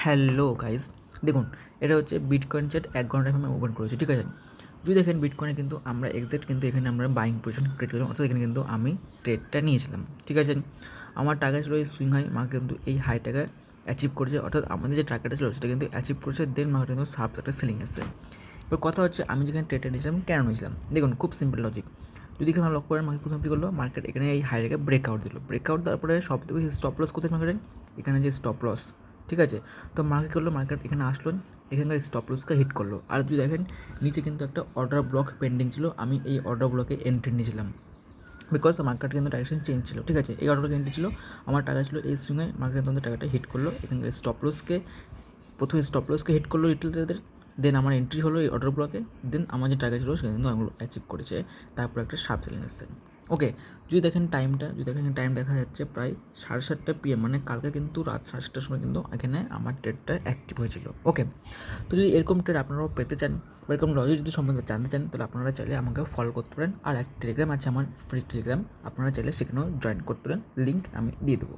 Hello guys, দেখুন এটা হচ্ছে বিটকয়েন চ্যাট 1 ঘন্টায় আমি ওপেন করেছি, ঠিক আছে। যদি দেখেন বিটকয়েনে কিন্তু আমরা এক্সাক্ট কিন্তু এখানে আমরা বাইং পজিশন ক্রিয়েট করলাম, অর্থাৎ এখানে কিন্তু আমি ট্রেডটা নিয়েছিলাম, ঠিক আছে। আমার টার্গেট ছিল এই সুইং হাই, মার্কেট কিন্তু এই হাইটাকে অ্যাচিভ করেছে, অর্থাৎ আমাদের যে টার্গেটটা ছিল সেটা কিন্তু অ্যাচিভ করেছে। দেন মার্কেট কিন্তু সার্ভ একটা সেলিং এসেছে। এবার কথা হচ্ছে আমি যেখানে ট্রেডটা নিয়েছিলাম কেন নিয়েছিলাম, দেখুন খুব সিম্পল লজিক। যদি এখানে লক্ষ্য করেন মার্কেট প্রথম কী করলো, মার্কেট এখানে এই হাইটাকে ব্রেকআউট দিল, ব্রেকআউট দেওয়ার পরে সব থেকে স্টপ লস কোথায় মার্কেটের, এখানে যে স্টপ লস, ঠিক আছে। তো মার্কেট করলো, মার্কেট এখানে আসলো, এখানকার স্টপ লসকে হিট করলো। আর যদি দেখেন নিচে কিন্তু একটা অর্ডার ব্লক পেন্ডিং ছিল, আমি এই অর্ডার ব্লকে এন্ট্রি নিয়েছিলাম, বিকজ মার্কেট কিন্তু ডাইরেকশন চেঞ্জ ছিল, ঠিক আছে। এই অর্ডারটা এন্ট্রি ছিল, আমার টাকা ছিল এই সুইংয়ে, মার্কেট কিন্তু টাকাটা হিট করলো, এখানকার স্টপ লসকে প্রথমে স্টপ লসকে হিট করলো রিটেলারদের, দেন আমার এন্ট্রি হলো এই অর্ডার ব্লকে, দেন আমার যে টার্গেট ছিল সেটা কিন্তু আমি অ্যাচিভ করেছে, তারপর একটা শার্প সেলিং এসছে। ওকে, যদি দেখেন টাইমটা, যদি দেখেন টাইম দেখা যাচ্ছে প্রায় 7:30 PM, মানে কালকে কিন্তু রাত 7:30টার সময় কিন্তু এখানে আমার ট্রেডটা অ্যাক্টিভ হয়েছিল। ওকে, তো যদি এরকম ট্রেড আপনারাও পেতে চান বা এরকম লজিক যদি সম্বন্ধে জানতে চান, তাহলে আপনারা চাইলে আমাকে ফলো করতে পারেন। আর একটা টেলিগ্রাম আছে আমার, ফ্রি টেলিগ্রাম, আপনারা চাইলে সেখানেও জয়েন করতে পারেন, লিঙ্ক আমি দিয়ে দেবো।